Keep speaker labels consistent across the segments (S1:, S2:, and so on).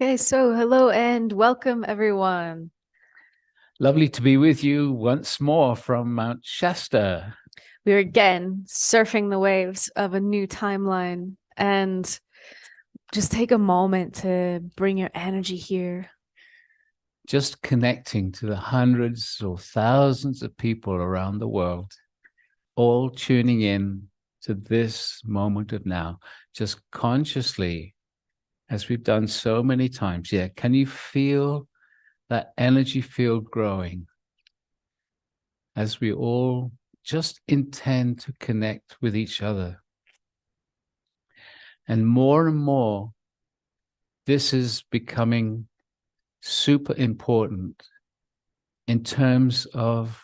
S1: Okay, so hello and welcome everyone.
S2: Lovely to be with you once more from Mount Shasta.
S1: We're again surfing the waves of a new timeline and just take a moment to bring your energy here.
S2: Just connecting to the hundreds or thousands of people around the world, all tuning in to this moment of now, just consciously, as we've done so many times. Yeah, can you feel that energy field growing as we all just intend to connect with each other? And more, this is becoming super important in terms of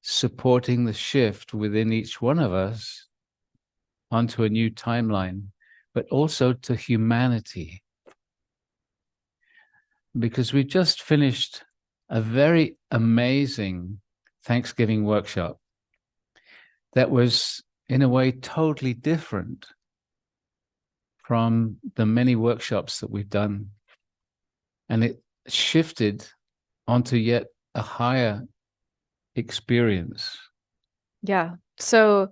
S2: supporting the shift within each one of us onto a new timeline, but also to humanity. Because we just finished a very amazing Thanksgiving workshop that was, in a way, totally different from the many workshops that we've done. And it shifted onto yet a higher experience.
S1: Yeah. So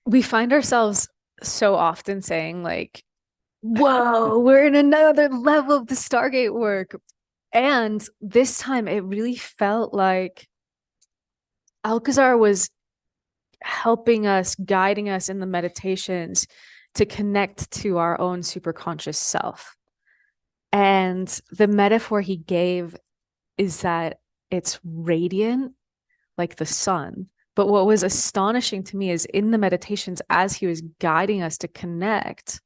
S1: we find ourselves so often saying, like, whoa, we're in another level of the Stargate work. And this time it really felt like Alcazar was helping us, guiding us in the meditations to connect to our own superconscious self. And the metaphor he gave is that it's radiant like the sun. But what was astonishing to me is in the meditations, as he was guiding us to connect,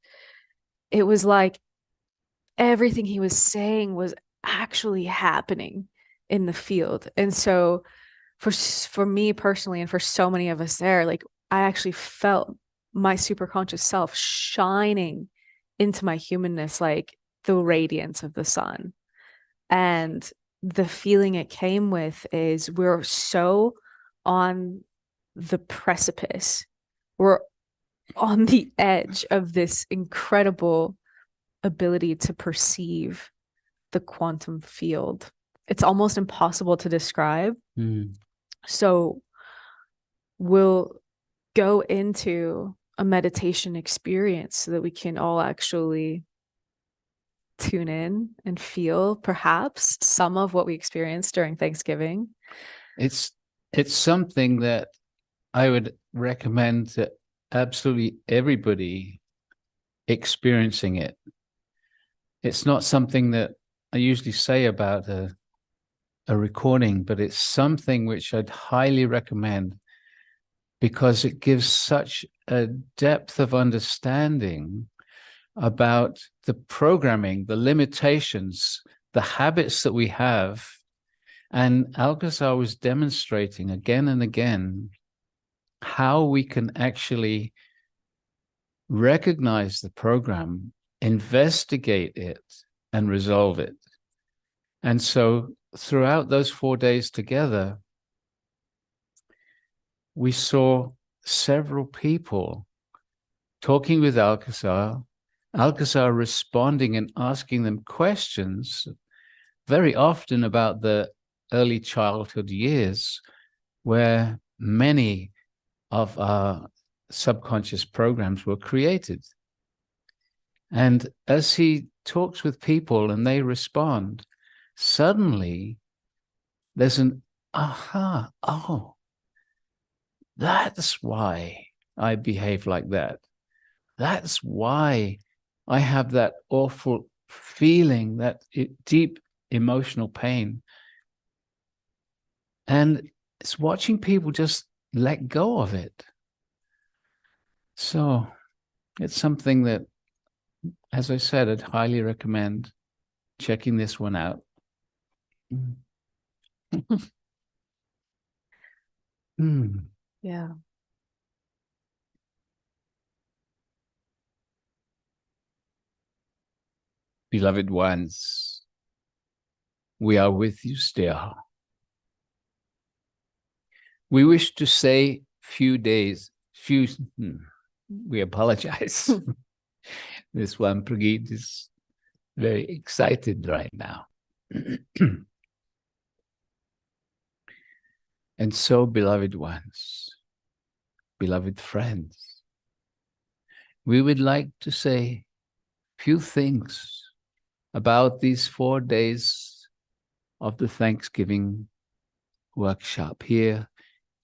S1: it was like everything he was saying was actually happening in the field. And so for me personally, and for so many of us there, like I actually felt my superconscious self shining into my humanness like the radiance of the sun. And the feeling it came with is we're so on the precipice. We're on the edge of this incredible ability to perceive the quantum field. It's almost impossible to describe.
S2: Mm.
S1: So we'll go into a meditation experience so that we can all actually tune in and feel perhaps some of what we experienced during Thanksgiving.
S2: It's it's something that I would recommend to absolutely everybody experiencing it. It's not something that I usually say about a recording, but it's something which I'd highly recommend because it gives such a depth of understanding about the programming, the limitations, the habits that we have. And Alcazar was demonstrating again and again how we can actually recognize the program, investigate it, and resolve it. And so throughout those 4 days together, we saw several people talking with Alcazar, Alcazar responding and asking them questions very often about the early childhood years, where many of our subconscious programs were created. And as he talks with people and they respond, suddenly there's an aha, oh, that's why I behave like that. That's why I have that awful feeling, that deep emotional pain. And it's watching people just let go of it. So it's something that, as I said, I'd highly recommend checking this one out. Mm.
S1: Yeah.
S2: Beloved ones, we are with you still. We wish to say we apologize. This one, Brigitte, is very excited right now. And so, beloved ones, beloved friends, we would like to say a few things about these 4 days of the Thanksgiving workshop here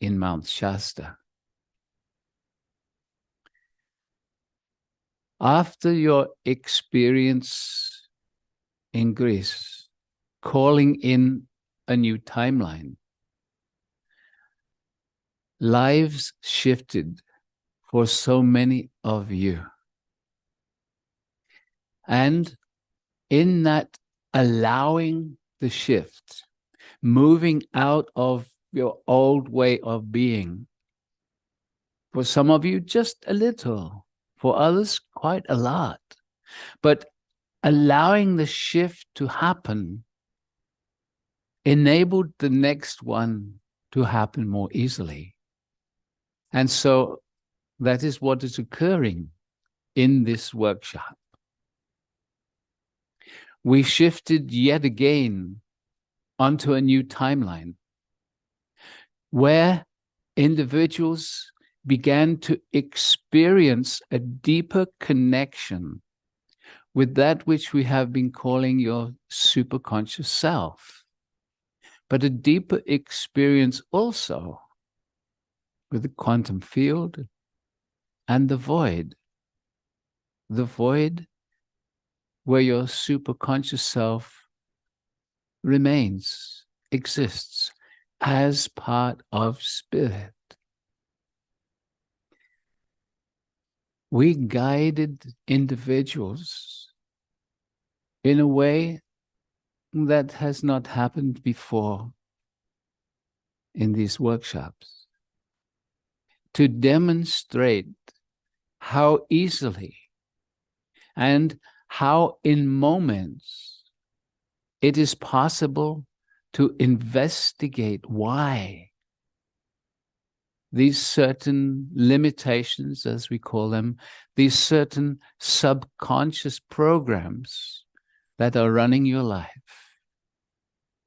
S2: in Mount Shasta. After your experience in Greece, calling in a new timeline, lives shifted for so many of you. And in that allowing the shift, moving out of your old way of being, for some of you, just a little, for others, quite a lot. But allowing the shift to happen enabled the next one to happen more easily. And so that is what is occurring in this workshop. We shifted yet again onto a new timeline where individuals began to experience a deeper connection with that which we have been calling your superconscious self, but a deeper experience also with the quantum field and the void where your superconscious self remains, exists as part of spirit. We guided individuals in a way that has not happened before in these workshops, to demonstrate how easily and how in moments it is possible to investigate why these certain limitations, as we call them, these certain subconscious programs that are running your life,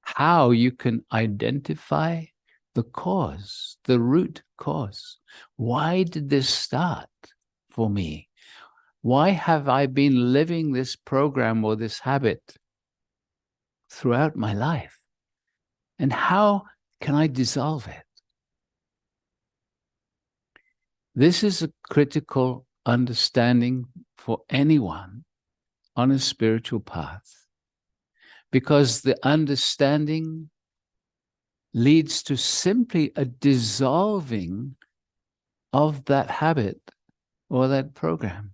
S2: how you can identify the cause, the root cause. Why did this start for me? Why have I been living this program or this habit throughout my life? And how can I dissolve it? This is a critical understanding for anyone on a spiritual path, because the understanding leads to simply a dissolving of that habit or that program.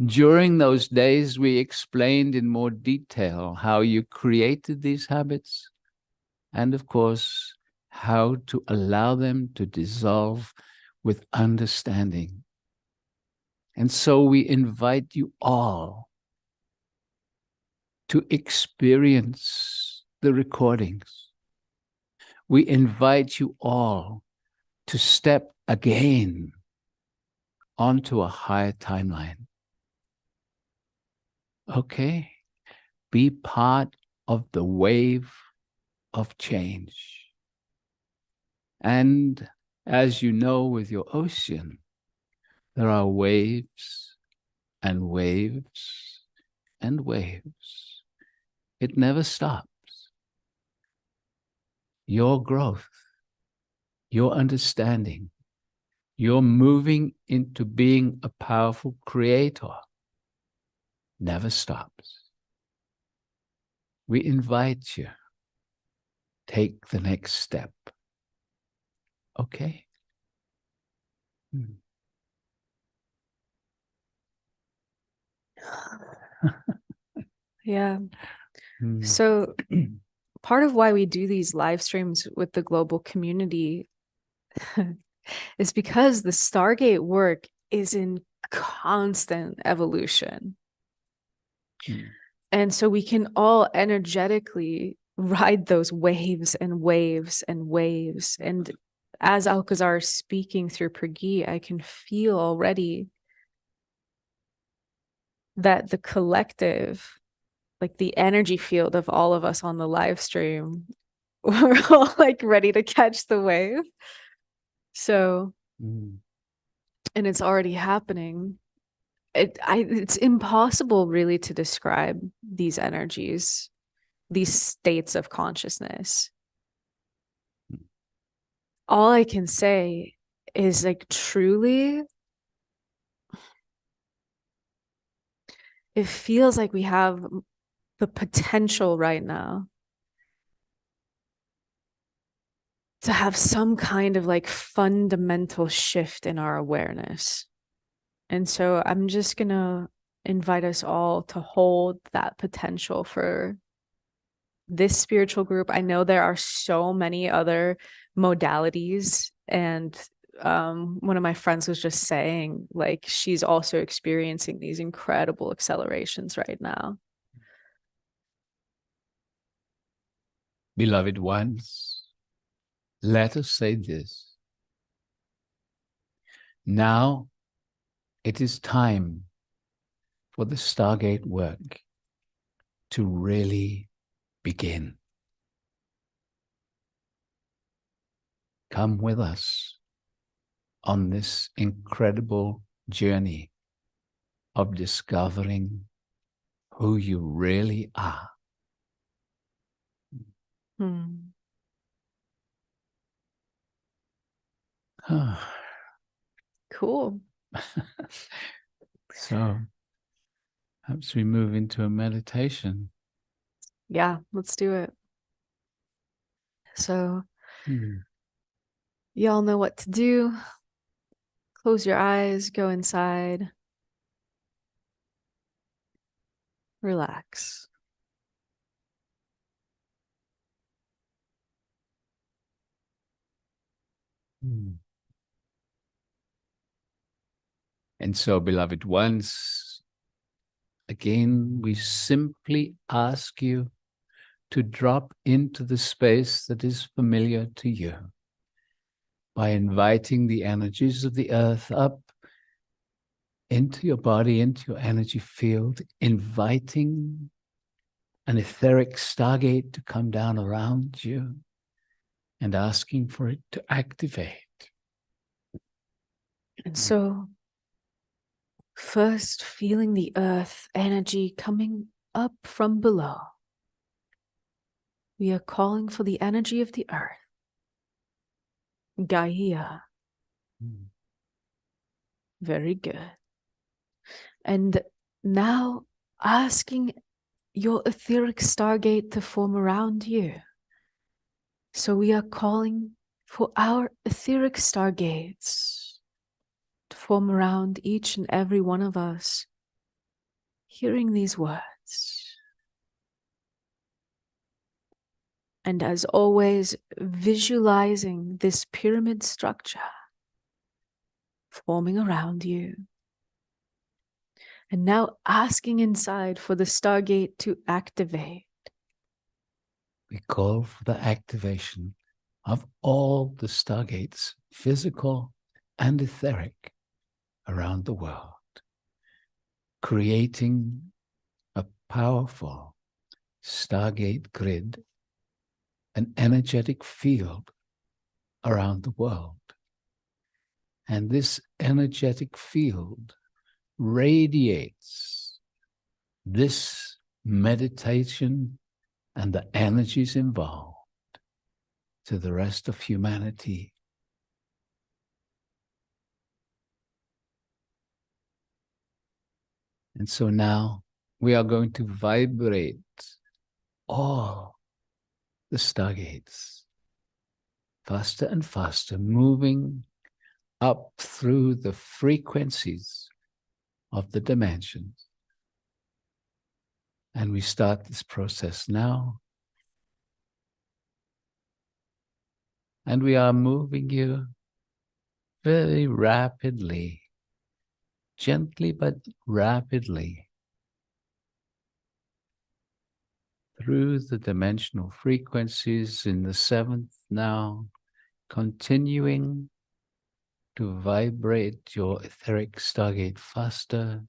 S2: During those days, we explained in more detail how you created these habits and, of course, how to allow them to dissolve with understanding. And so we invite you all to experience the recordings. We invite you all to step again onto a higher timeline. Okay? Be part of the wave of change. And as you know, with your ocean, there are waves and waves and waves. It never stops. Your growth, your understanding, your moving into being a powerful creator never stops. We invite you, take the next step. Okay?
S1: Yeah. So part of why we do these live streams with the global community is because the Stargate work is in constant evolution. And so we can all energetically ride those waves and waves and waves. And as Alcazar is speaking through Pergi, I can feel already that the collective, like the energy field of all of us on the live stream, we're all like ready to catch the wave. So, and it's already happening. It's impossible really to describe these energies, these states of consciousness. All I can say is like truly, it feels like we have the potential right now to have some kind of like fundamental shift in our awareness. And so I'm just going to invite us all to hold that potential for this spiritual group. I know there are so many other modalities, and one of my friends was just saying like she's also experiencing these incredible accelerations right now.
S2: Beloved ones, let us say this. Now it is time for the Stargate work to really begin. Come with us on this incredible journey of discovering who you really are.
S1: Cool.
S2: So perhaps we move into a meditation.
S1: Yeah, let's do it. So y'all know what to do. Close your eyes, go inside, relax.
S2: And so, beloved ones, again, we simply ask you to drop into the space that is familiar to you by inviting the energies of the earth up into your body, into your energy field, inviting an etheric stargate to come down around you and asking for it to activate.
S1: And so, first feeling the earth energy coming up from below, we are calling for the energy of the earth, Gaia. Very good. And now asking your etheric stargate to form around you. So we are calling for our etheric stargates to form around each and every one of us, hearing these words. And as always, visualizing this pyramid structure forming around you. And now asking inside for the stargate to activate.
S2: We call for the activation of all the stargates, physical and etheric, around the world, creating a powerful stargate grid, an energetic field around the world. And this energetic field radiates this meditation and the energies involved to the rest of humanity. And so now we are going to vibrate all the stargates faster and faster, moving up through the frequencies of the dimensions. And we start this process now. And we are moving you very rapidly, gently but rapidly, through the dimensional frequencies in the seventh now, continuing to vibrate your etheric stargate faster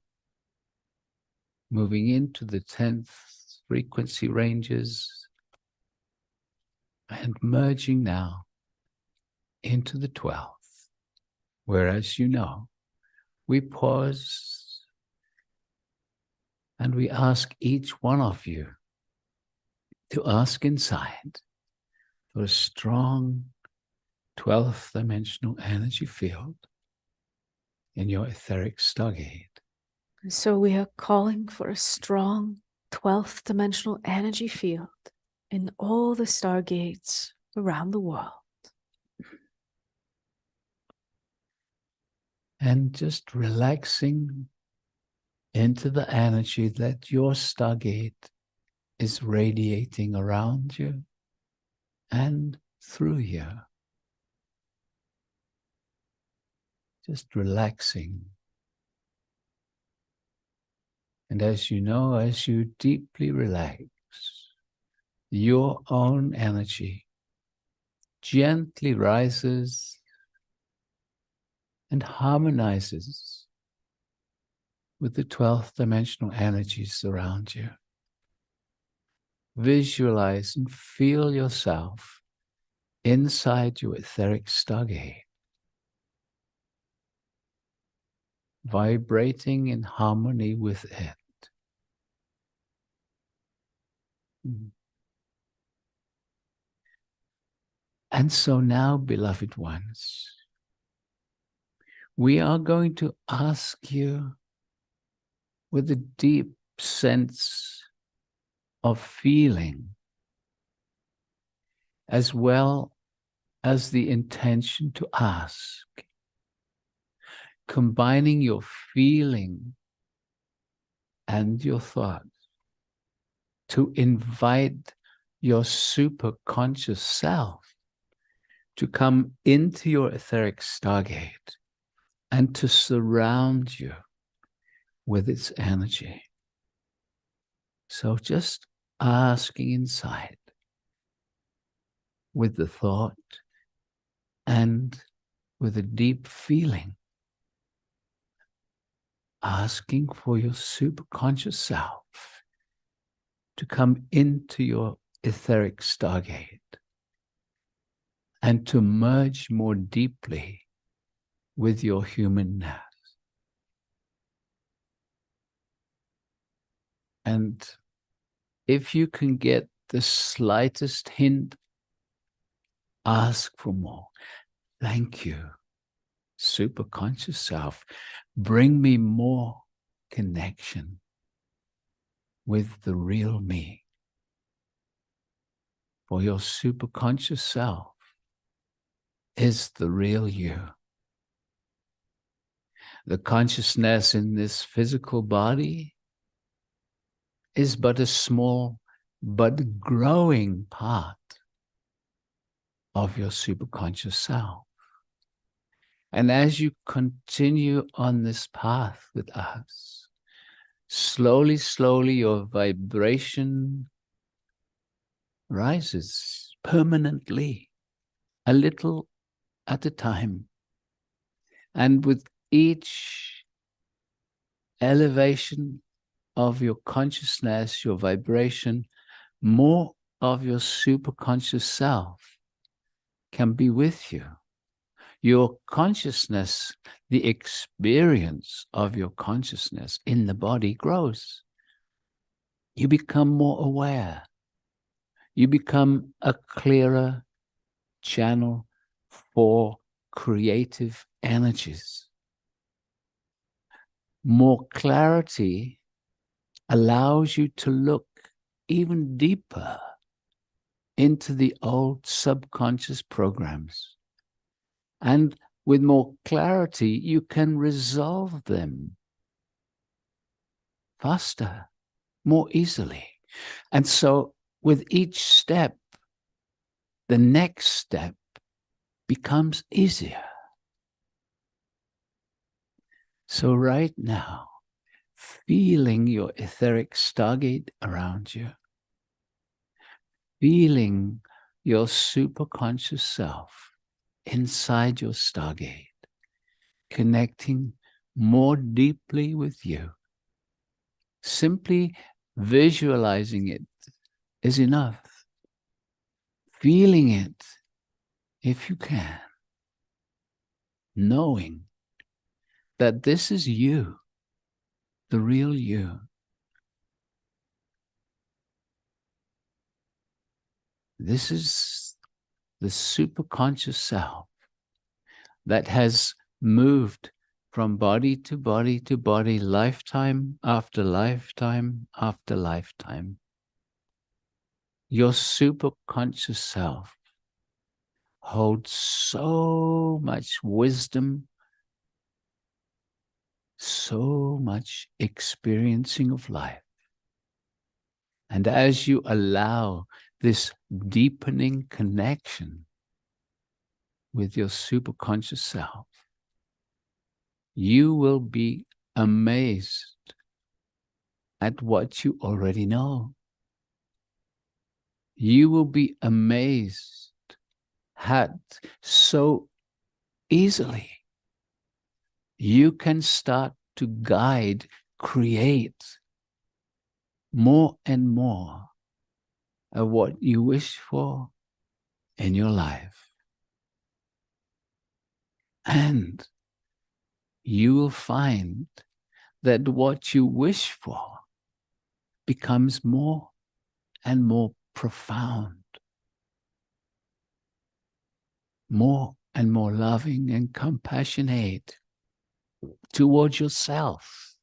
S2: moving into the 10th frequency ranges and merging now into the 12th, where, as you know, we pause and we ask each one of you to ask inside for a strong 12th dimensional energy field in your etheric stargate.
S1: So we are calling for a strong 12th dimensional energy field in all the stargates around the world.
S2: And just relaxing into the energy that your stargate is radiating around you and through you. Just relaxing. And as you know, as you deeply relax, your own energy gently rises and harmonizes with the 12th dimensional energies around you. Visualize and feel yourself inside your etheric stargate, vibrating in harmony with it. And so now, beloved ones, we are going to ask you with a deep sense of feeling, as well as the intention to ask, combining your feeling and your thought to invite your superconscious self to come into your etheric stargate and to surround you with its energy. So just asking inside with the thought and with a deep feeling, asking for your superconscious self to come into your etheric stargate and to merge more deeply with your humanness. And if you can get the slightest hint, ask for more. Thank you, superconscious self. Bring me more connection with the real me. For your superconscious self is the real you. The consciousness in this physical body is but a small but growing part of your superconscious self. And as you continue on this path with us, slowly, slowly your vibration rises permanently, a little at a time. And with each elevation of your consciousness, your vibration, more of your superconscious self can be with you. Your consciousness, the experience of your consciousness in the body grows. You become more aware. You become a clearer channel for creative energies. More clarity allows you to look even deeper into the old subconscious programs. And with more clarity, you can resolve them faster, more easily. And so with each step, the next step becomes easier. So right now, feeling your etheric stargate around you, feeling your superconscious self inside your stargate, connecting more deeply with you. Simply visualizing it is enough. Feeling it, if you can. Knowing that this is you, the real you. This is the superconscious self that has moved from body to body to body, lifetime after lifetime after lifetime. Your superconscious self holds so much wisdom, so much experiencing of life. And as you allow this deepening connection with your superconscious self, you will be amazed at what you already know. You will be amazed at so easily you can start to guide, create more and more of what you wish for in your life. And you will find that what you wish for becomes more and more profound, more and more loving and compassionate towards yourself.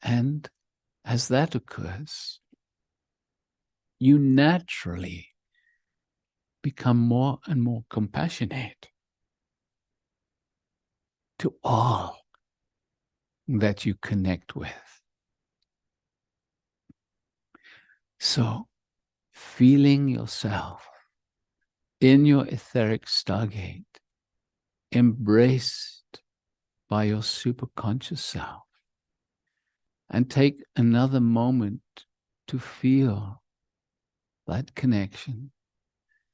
S2: And as that occurs, you naturally become more and more compassionate to all that you connect with. So, feeling yourself in your etheric stargate, embraced by your superconscious self, and take another moment to feel that connection,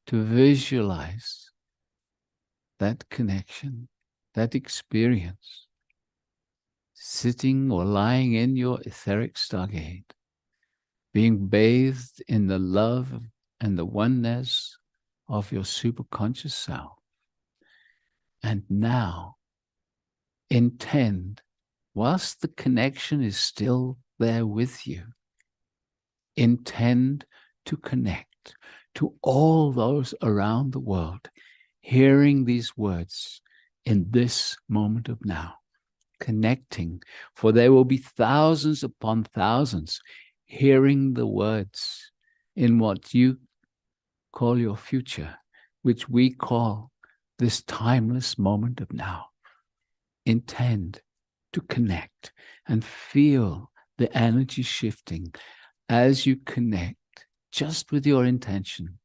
S2: to visualize that connection, that experience, sitting or lying in your etheric stargate, being bathed in the love and the oneness of your superconscious self. And now intend, whilst the connection is still there with you, intend to connect to all those around the world hearing these words in this moment of now, connecting, for there will be thousands upon thousands hearing the words in what you call your future, which we call this timeless moment of now. Intend to connect and feel the energy shifting as you connect just with your intention,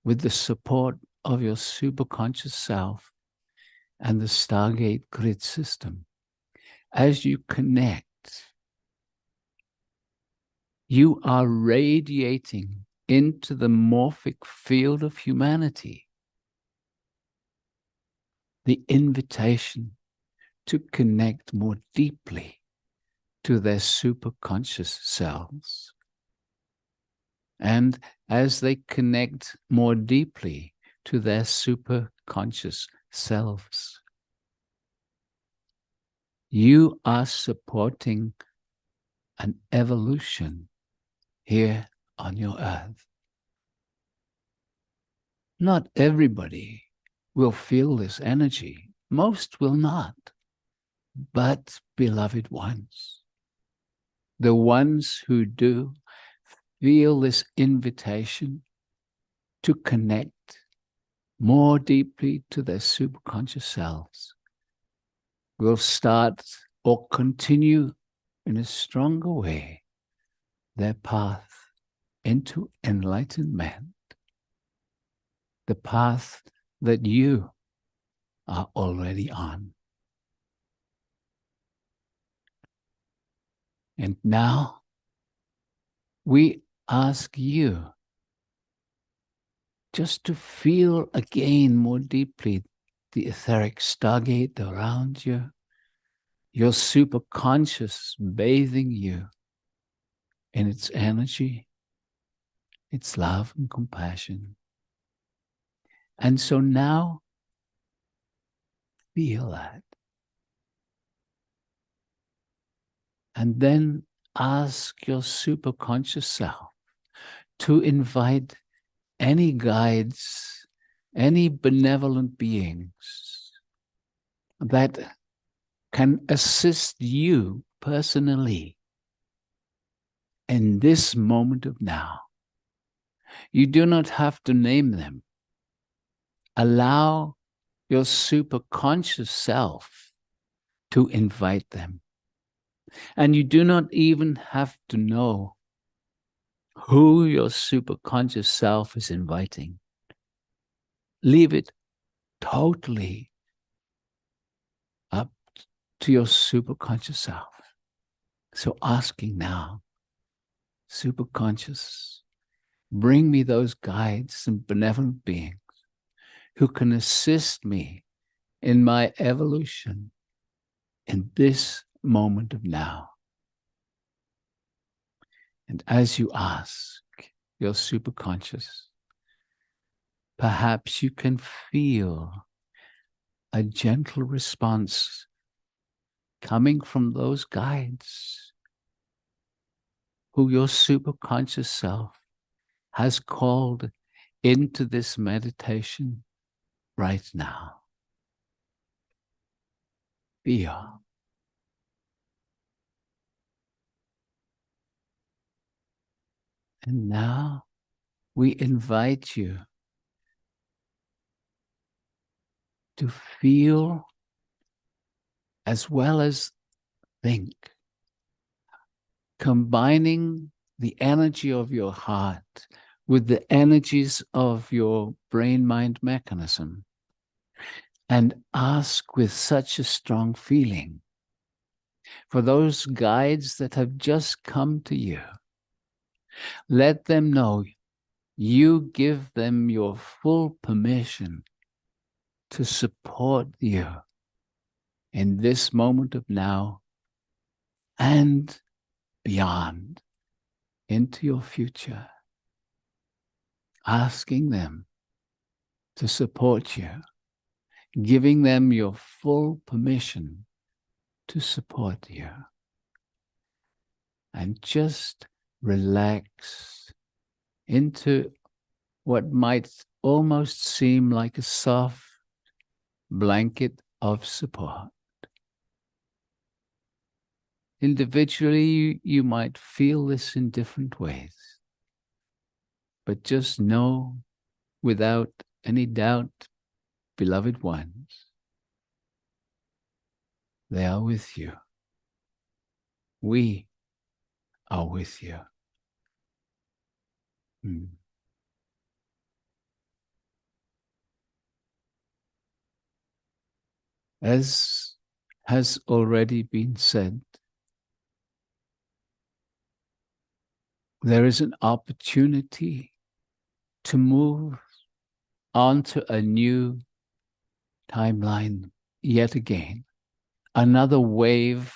S2: with the support of your superconscious self and the Stargate grid system. As you connect, you are radiating into the morphic field of humanity the invitation to connect more deeply to their superconscious selves. And as they connect more deeply to their superconscious selves, you are supporting an evolution here on your earth. Not everybody will feel this energy. Most will not. But, beloved ones, the ones who do feel this invitation to connect more deeply to their superconscious selves will start or continue in a stronger way their path into enlightenment, the path that you are already on. And now we ask you just to feel again more deeply the etheric stargate around you, your superconscious bathing you in its energy, its love and compassion. And so now, feel that. And then ask your superconscious self to invite any guides, any benevolent beings that can assist you personally in this moment of now. You do not have to name them. Allow your superconscious self to invite them. And you do not even have to know who your superconscious self is inviting. Leave it totally up to your superconscious self. So asking now, superconscious, bring me those guides and benevolent beings who can assist me in my evolution in this moment of now. And as you ask your superconscious, perhaps you can feel a gentle response coming from those guides who your superconscious self has called into this meditation right now. Feel. And now we invite you to feel as well as think, combining the energy of your heart with the energies of your brain-mind mechanism, and ask with such a strong feeling for those guides that have just come to you. Let them know you give them your full permission to support you in this moment of now and beyond into your future. Asking them to support you, giving them your full permission to support you. And just relax into what might almost seem like a soft blanket of support. Individually, you might feel this in different ways, but just know without any doubt, beloved ones, they are with you. We are with you. As has already been said, there is an opportunity to move onto a new timeline yet again, another wave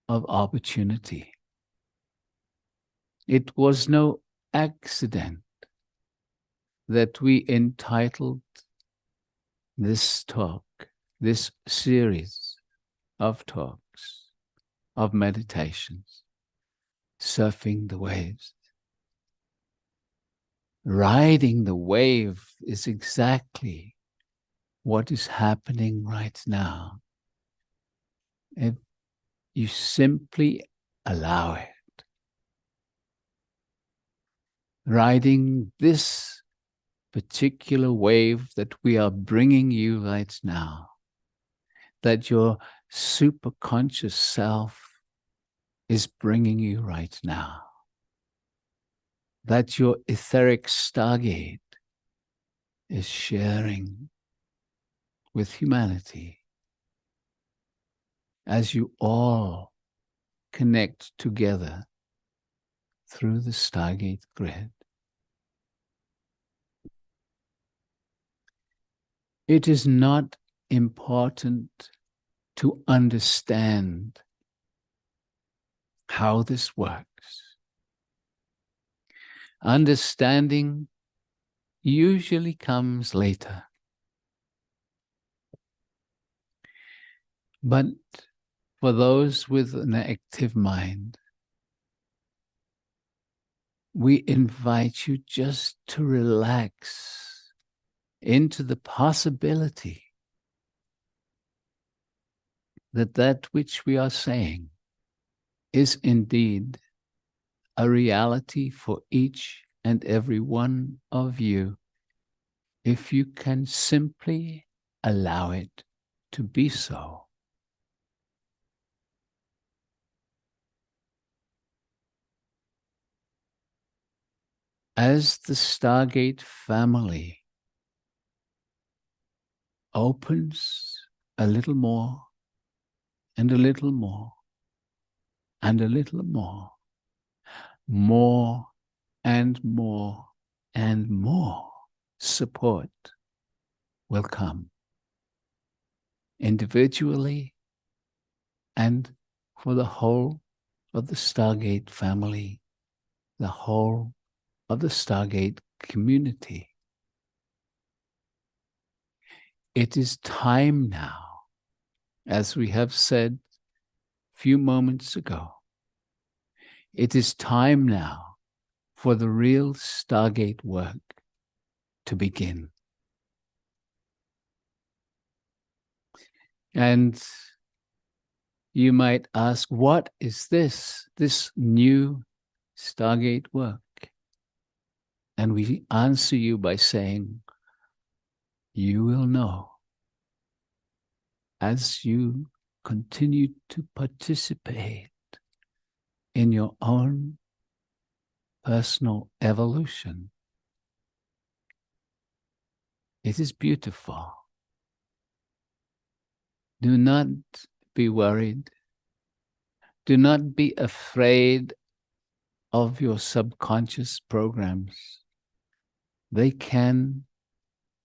S2: of opportunity. It was no accident that we entitled this talk, this series of talks, of meditations, Surfing the Waves. Riding the wave is exactly what is happening right now. If you simply allow it. Riding this particular wave that we are bringing you right now, that your superconscious self is bringing you right now, that your etheric stargate is sharing with humanity as you all connect together through the Stargate grid. It is not important to understand how this works. Understanding usually comes later. But for those with an active mind, we invite you just to relax into the possibility that that which we are saying is indeed a reality for each and every one of you, if you can simply allow it to be so. As the Stargate family opens a little more and a little more and a little more and more and more support will come, individually and for the whole of the Stargate family, the whole of the Stargate community. It is time now, as we have said a few moments ago, it is time now for the real Stargate work to begin. And you might ask, what is this new Stargate work? And we answer you by saying, you will know as you continue to participate in your own personal evolution. It is beautiful. Do not be worried. Do not be afraid of your subconscious programs. They can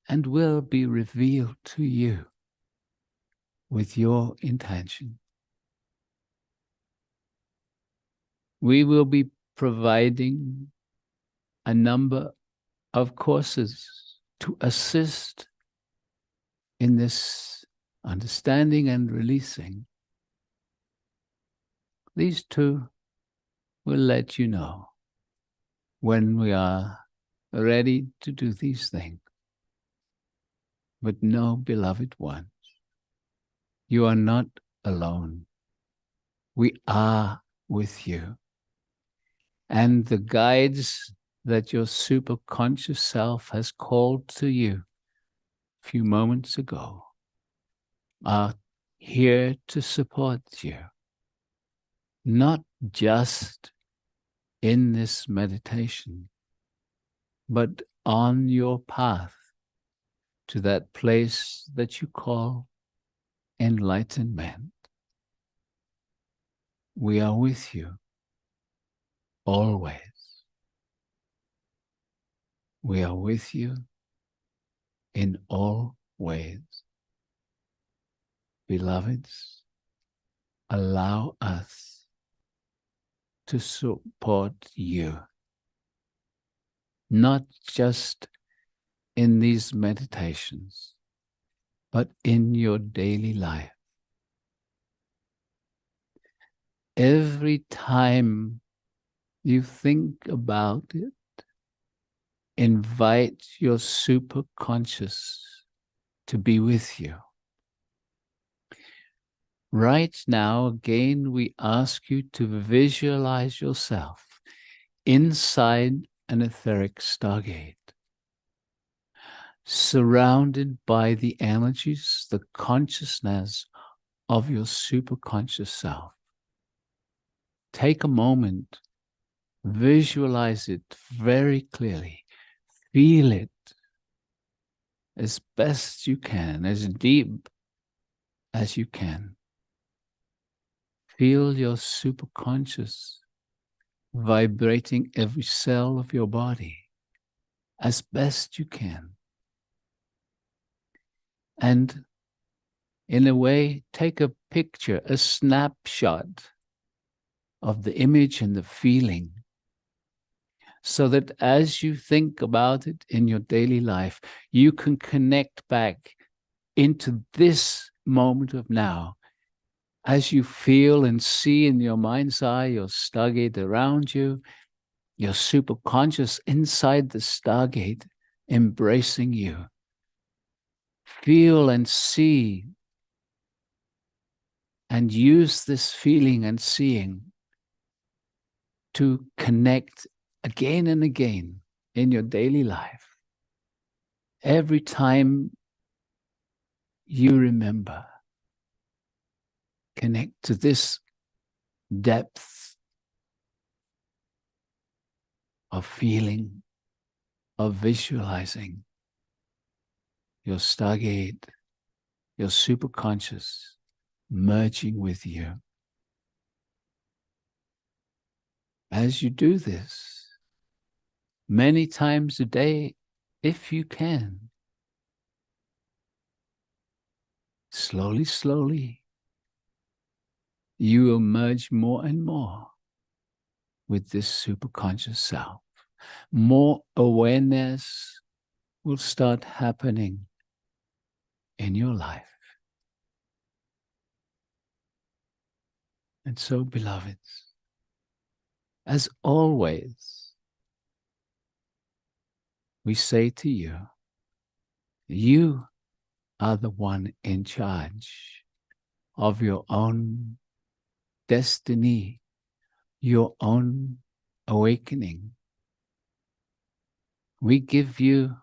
S2: and will be revealed to you with your intention. We will be providing a number of courses to assist in this understanding and releasing. These two will let you know when we are ready to do these things. But know, beloved ones, you are not alone. We are with you. And the guides that your superconscious self has called to you a few moments ago are here to support you, not just in this meditation, but on your path to that place that you call enlightenment. We are with you always. We are with you in all ways. Beloveds, allow us to support you, not just in these meditations, but in your daily life. Every time you think about it, invite your superconscious to be with you. Right now, again, we ask you to visualize yourself inside an etheric stargate, surrounded by the energies, the consciousness of your superconscious self. Take a moment, visualize it very clearly, feel it as best you can, as deep as you can. Feel your superconscious vibrating every cell of your body as best you can. And In a way, take a picture, a snapshot of the image and the feeling, so that as you think about it in your daily life, you can connect back into this moment of now. As you feel and see in your mind's eye your stargate around you, your superconscious inside the stargate embracing you. Feel and see and use this feeling and seeing to connect again and again in your daily life. Every time you remember, connect to this depth of feeling, of visualizing your stargate, your superconscious merging with you. As you do this, many times a day, if you can, slowly, slowly, you will merge more and more with this superconscious self. More awareness will start happening in your life. And so, beloveds, as always, we say to you, you are the one in charge of your own destiny, your own awakening. We give you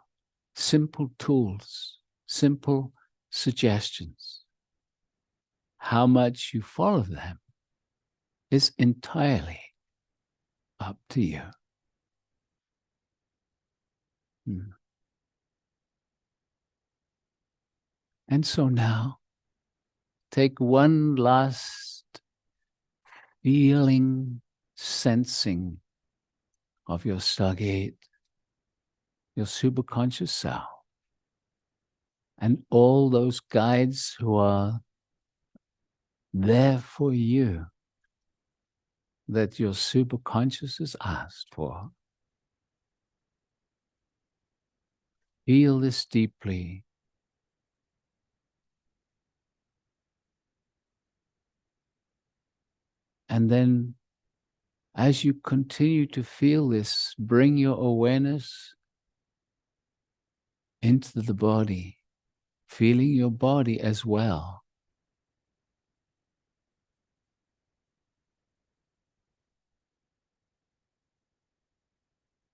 S2: simple tools, simple suggestions. How much you follow them is entirely up to you. And so now, take one last feeling, sensing of your stargate, your superconscious self, and all those guides who are there for you, that your superconscious is asked for. Feel this deeply. And then, as you continue to feel this, bring your awareness into the body, feeling your body as well.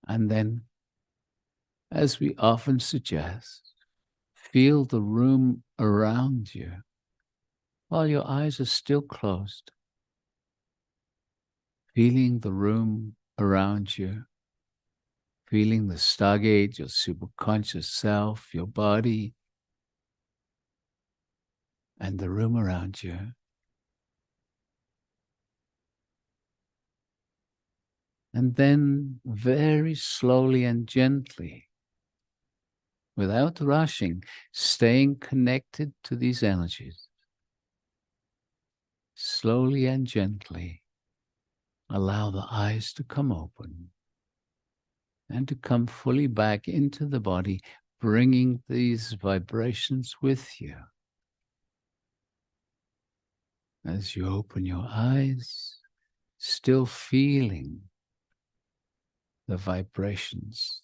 S2: And then, as we often suggest, feel the room around you while your eyes are still closed. Feeling the room around you, feeling the stargate, your superconscious self, your body, and the room around you. And then very slowly and gently, without rushing, staying connected to these energies, slowly and gently, allow the eyes to come open and to come fully back into the body, bringing these vibrations with you. As you open your eyes, still feeling the vibrations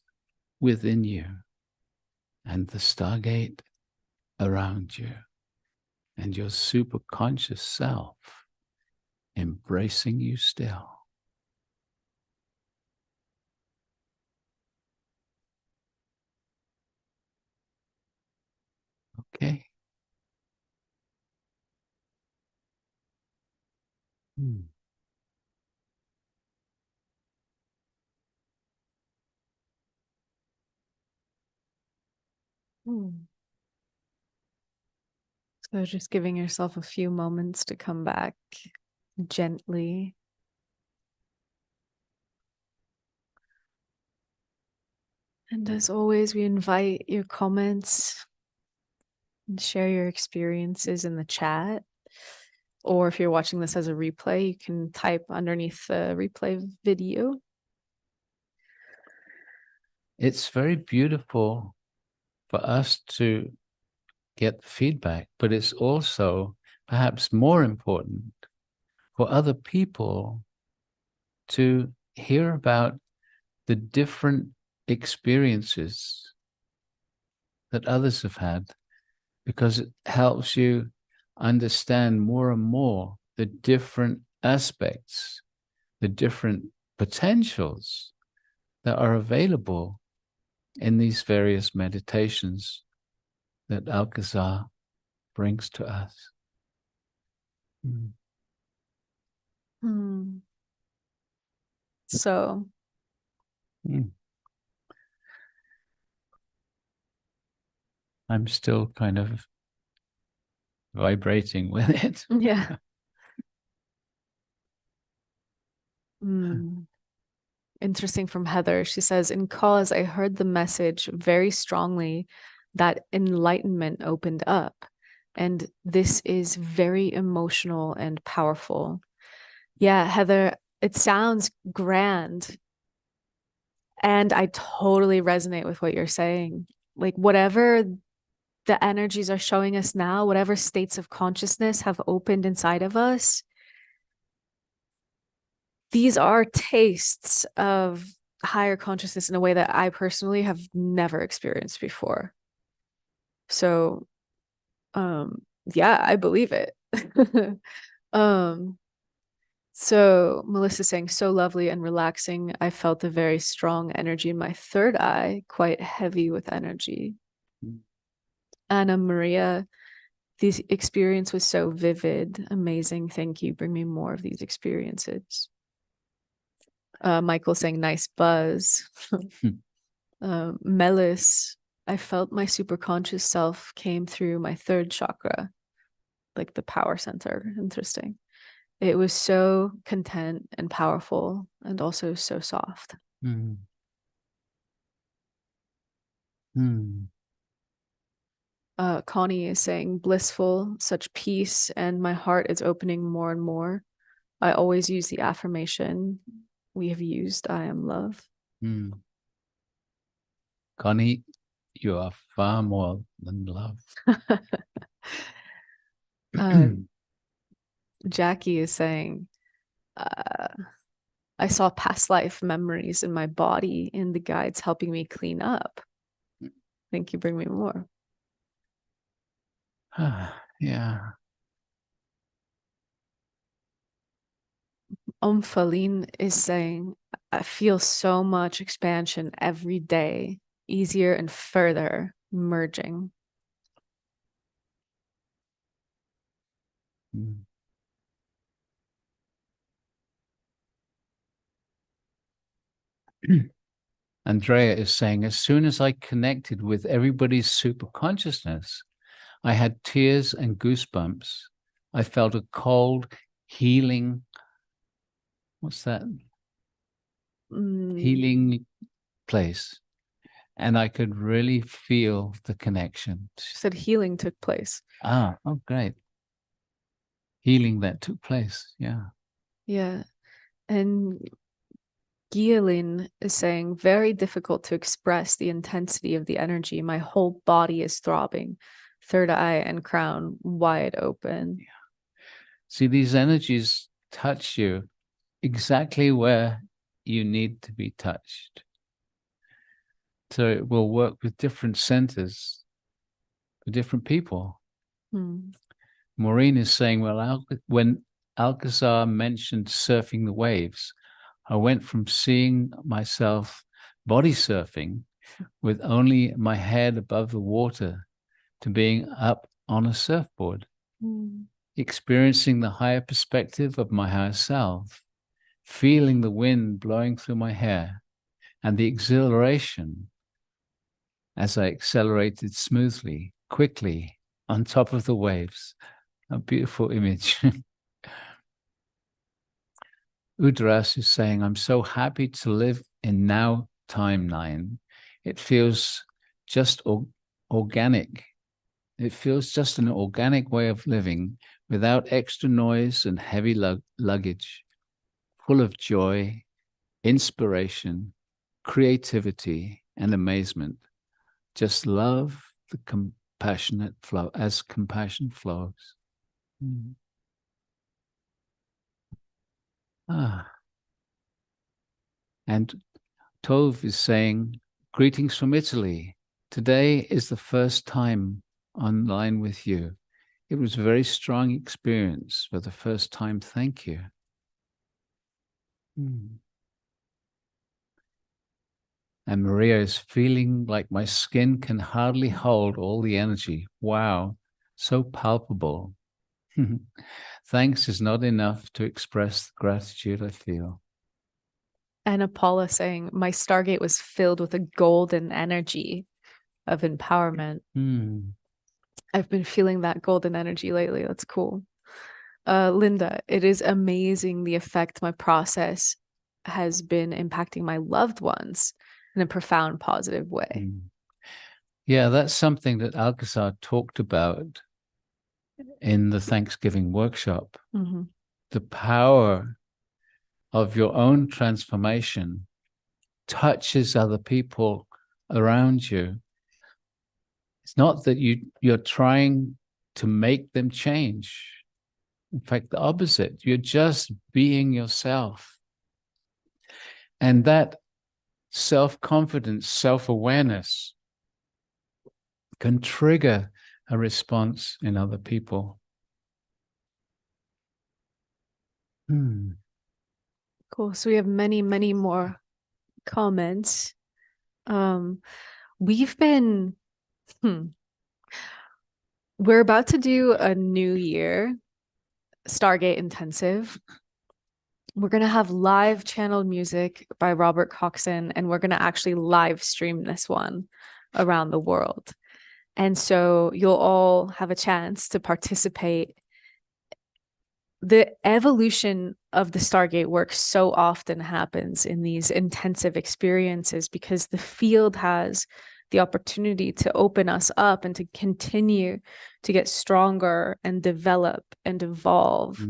S2: within you and the stargate around you and your superconscious self embracing you still. Okay? Hmm.
S1: So just giving yourself a few moments to come back gently. And as always, we invite your comments, And share your experiences in the chat. Or if you're watching this as a replay, you can type underneath the replay video.
S2: It's very beautiful for us to get feedback, but it's also perhaps more important for other people to hear about the different experiences that others have had, because it helps you understand more and more the different aspects, the different potentials that are available in these various meditations that Alcazar brings to us.
S1: So
S2: I'm still kind of vibrating with it.
S1: yeah. Interesting from Heather. She says, in cause, I heard the message very strongly that enlightenment opened up. And this is very emotional and powerful. Yeah, Heather, it sounds grand. And I totally resonate with what you're saying. Like, whatever the energies are showing us now, whatever states of consciousness have opened inside of us, these are tastes of higher consciousness in a way that I personally have never experienced before. So, yeah, I believe it. So Melissa saying, so lovely and relaxing. I felt a very strong energy in my third eye, quite heavy with energy. Anna Maria, the experience was so vivid, amazing. Thank you. Bring me more of these experiences. Michael saying, nice buzz. Melis, I felt my superconscious self came through my third chakra, like the power center. Interesting. It was so content and powerful and also so soft. Connie is saying, blissful, such peace, and my heart is opening more and more. I always use the affirmation we have used, I am love.
S2: Connie, you are far more than love.
S1: Jackie is saying, I saw past life memories in my body in the guides helping me clean up. Thank you. Bring me more.
S2: Yeah.
S1: Faline is saying, I feel so much expansion every day, easier and further merging.
S2: Andrea is saying, as soon as I connected with everybody's super consciousness, I had tears and goosebumps. I felt a cold, healing, what's that? Healing place. And I could really feel the connection.
S1: She said healing took place.
S2: Oh, great. Healing that took place. Yeah.
S1: Yeah. And Guilin is saying, very difficult to express the intensity of the energy. My whole body is throbbing, third eye and crown wide open.
S2: Yeah. See, these energies touch you exactly where you need to be touched. So it will work with different centers for different people. Maureen is saying, well, when Alcazar mentioned surfing the waves, I went from seeing myself body surfing with only my head above the water to being up on a surfboard, experiencing the higher perspective of my higher self, feeling the wind blowing through my hair and the exhilaration as I accelerated smoothly, quickly on top of the waves. A beautiful image. Udras is saying, I'm so happy to live in now timeline. It feels just organic It feels just an organic way of living without extra noise and heavy luggage, full of joy, inspiration, creativity, and amazement. Just love the compassionate flow as compassion flows. Mm. And Tove is saying, greetings from Italy. Today is the first time online with you. It was a very strong experience for the first time. Thank you. And Maria is feeling like my skin can hardly hold all the energy. Wow, so palpable. Thanks is not enough to express the gratitude I feel.
S1: And Paula saying, my Stargate was filled with a golden energy of empowerment. I've been feeling that golden energy lately. That's cool. Linda, it is amazing the effect my process has been impacting my loved ones in a profound, positive way.
S2: Yeah, that's something that Alcazar talked about in the Thanksgiving workshop. The power of your own transformation touches other people around you. It's not that you're trying to make them change. In fact, the opposite. You're just being yourself. And that self-confidence, self-awareness can trigger a response in other people.
S1: Cool. So we have many, many more comments. We've been, we're about to do a New Year Stargate intensive. We're going to have live channeled music by Robert Coxon, and we're going to actually live stream this one around the world. And so you'll all have a chance to participate. The evolution of the Stargate work so often happens in these intensive experiences because the field has the opportunity to open us up and to continue to get stronger and develop and evolve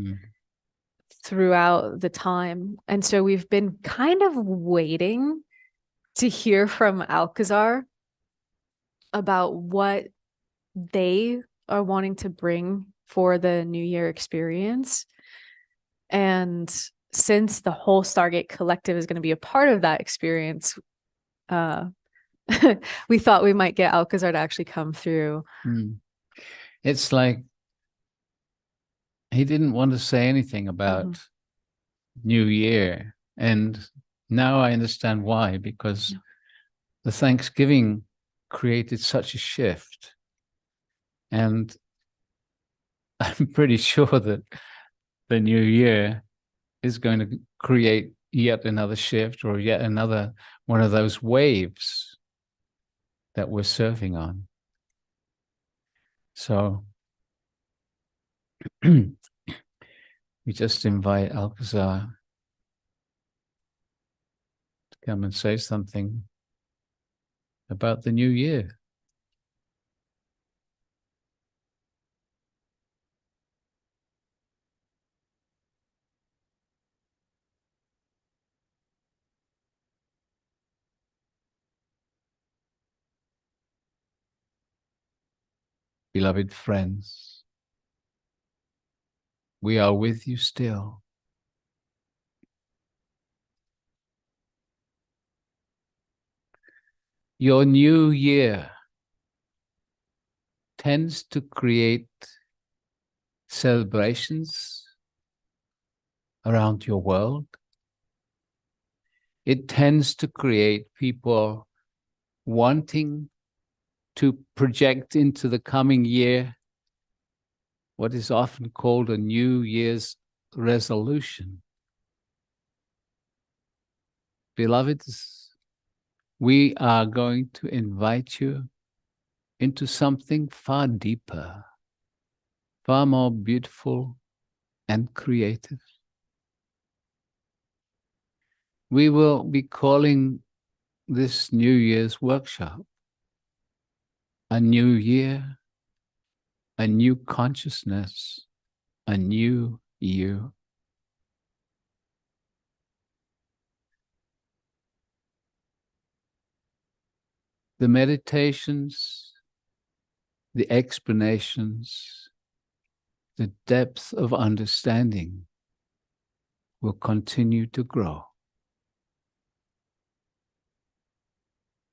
S1: throughout the time. And so we've been kind of waiting to hear from Alcazar about what they are wanting to bring for the New Year experience. And since the whole Stargate Collective is going to be a part of that experience, we thought we might get Alcazar to actually come through.
S2: It's like he didn't want to say anything about New Year. And now I understand why, because the Thanksgiving created such a shift. And I'm pretty sure that the new year is going to create yet another shift or yet another one of those waves that we're surfing on. So we just invite Alcazar to come and say something about the new year. Beloved friends, we are with you still. Your new year tends to create celebrations around your world. It tends to create people wanting to project into the coming year what is often called a New Year's resolution. Beloveds, we are going to invite you into something far deeper, far more beautiful and creative. We will be calling this New Year's workshop a new year, a new consciousness, a new you. The meditations, the explanations, the depth of understanding will continue to grow.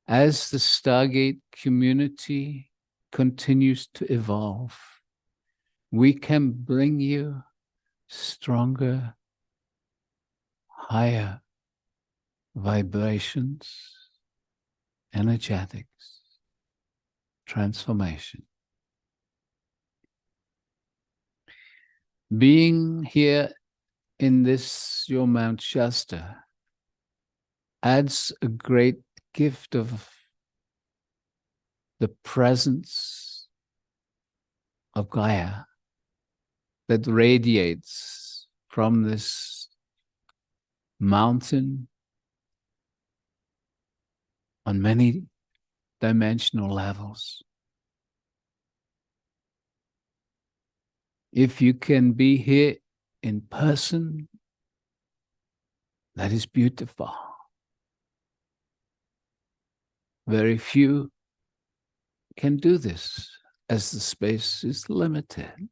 S2: As the Stargate community continues to evolve, we can bring you stronger, higher vibrations, energetics, transformation. Being here in this, your Mount Shasta, adds a great gift of the presence of Gaia that radiates from this mountain on many dimensional levels. If you can be here in person, that is beautiful. Very few can do this as the space is limited.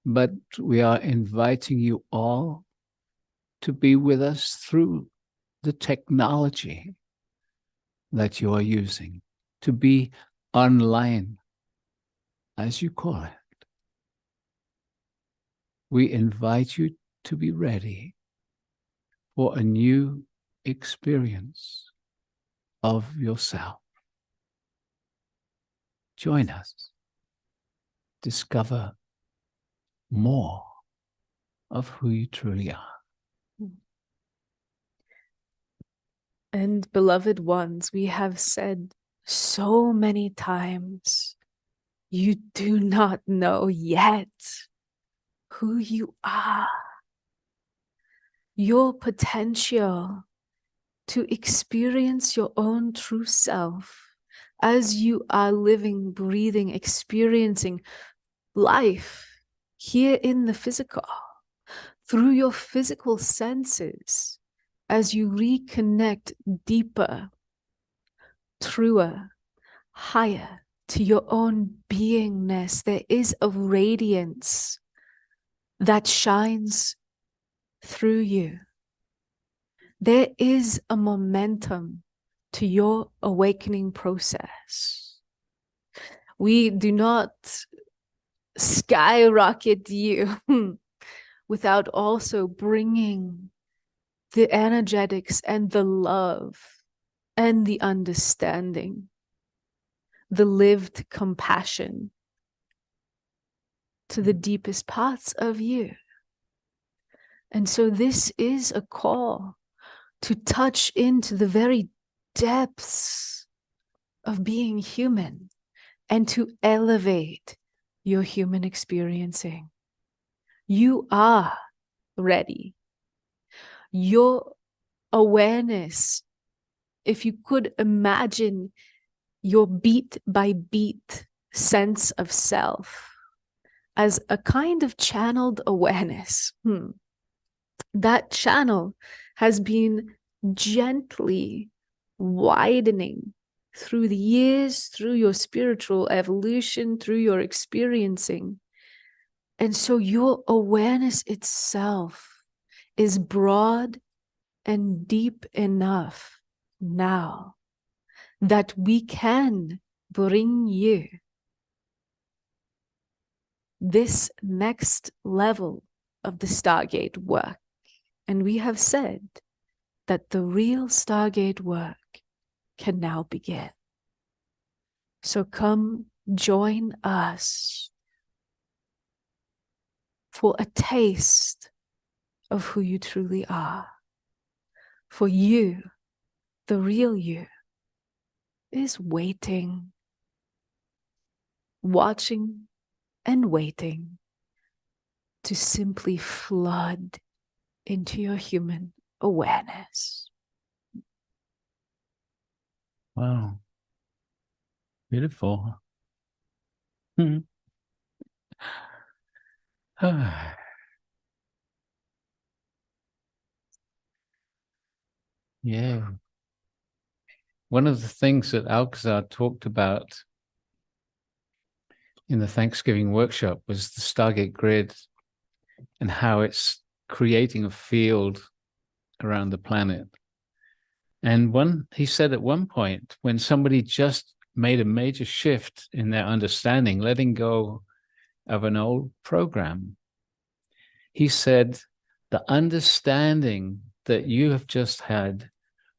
S2: But we are inviting you all to be with us through the technology that you are using, to be online, as you call it. We invite you to be ready for a new experience of yourself. Join us. Discover more of who you truly are.
S1: And beloved ones, we have said so many times, you do not know yet who you are. Your potential to experience your own true self as you are living, breathing, experiencing life here in the physical, through your physical senses, as you reconnect deeper, truer, higher to your own beingness. There is a radiance that shines through you. There is a momentum to your awakening process. We do not skyrocket you without also bringing the energetics and the love and the understanding, the lived compassion to the deepest parts of you. And so this is a call to touch into the very depths of being human and to elevate your human experiencing. You are ready. Your awareness, if you could imagine your beat by beat sense of self as a kind of channeled awareness, that channel has been gently widening through the years, through your spiritual evolution, through your experiencing. And so your awareness itself is broad and deep enough now that we can bring you this next level of the Stargate work. And we have said that the real Stargate work can now begin. So come join us for a taste of who you truly are. For you, the real you, is waiting, watching and waiting to simply flood into your human awareness.
S2: Wow. Beautiful. Yeah. One of the things that Alcazar talked about in the Thanksgiving workshop was the Stargate grid and how it's creating a field around the planet. And he said at one point, when somebody just made a major shift in their understanding, letting go of an old program, he said, the understanding that you have just had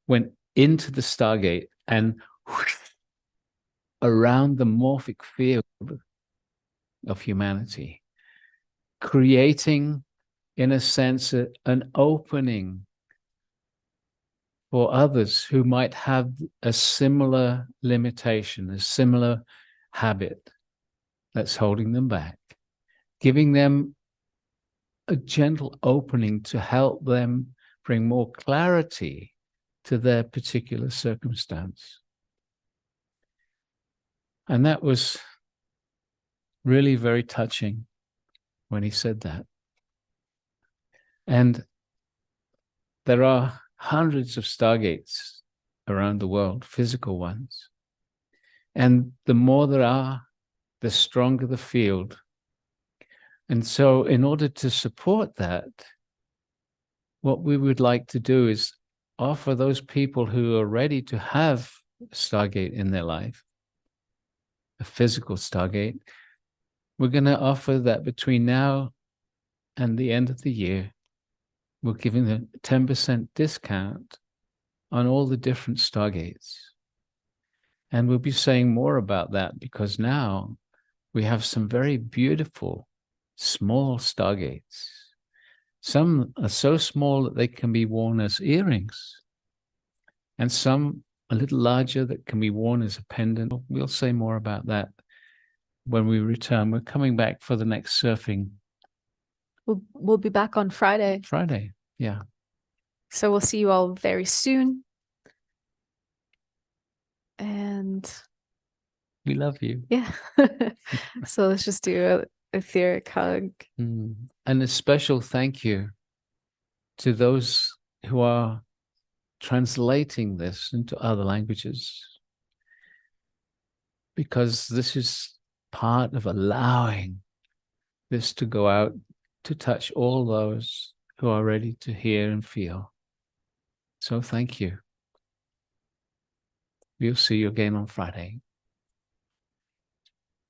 S2: went into the Stargate and whoosh, around the morphic field of humanity, creating, in a sense, an opening for others who might have a similar limitation, a similar habit that's holding them back, giving them a gentle opening to help them bring more clarity to their particular circumstance. And that was really very touching when he said that. And there are hundreds of stargates around the world, physical ones. And the more there are, the stronger the field. And so in order to support that, what we would like to do is offer those people who are ready to have a Stargate in their life, a physical Stargate, we're going to offer that between now and the end of the year. We're giving them a 10% discount on all the different Stargates. And we'll be saying more about that because now we have some very beautiful small Stargates. Some are so small that they can be worn as earrings, and some a little larger that can be worn as a pendant. We'll say more about that when we return. We're coming back for the next surfing.
S1: We'll be back on Friday.
S2: Friday, yeah.
S1: So we'll see you all very soon. And
S2: we love you.
S1: Yeah. So let's just do a etheric hug.
S2: And a special thank you to those who are translating this into other languages, because this is part of allowing this to go out to touch all those who are ready to hear and feel. So thank you. We'll see you again on Friday.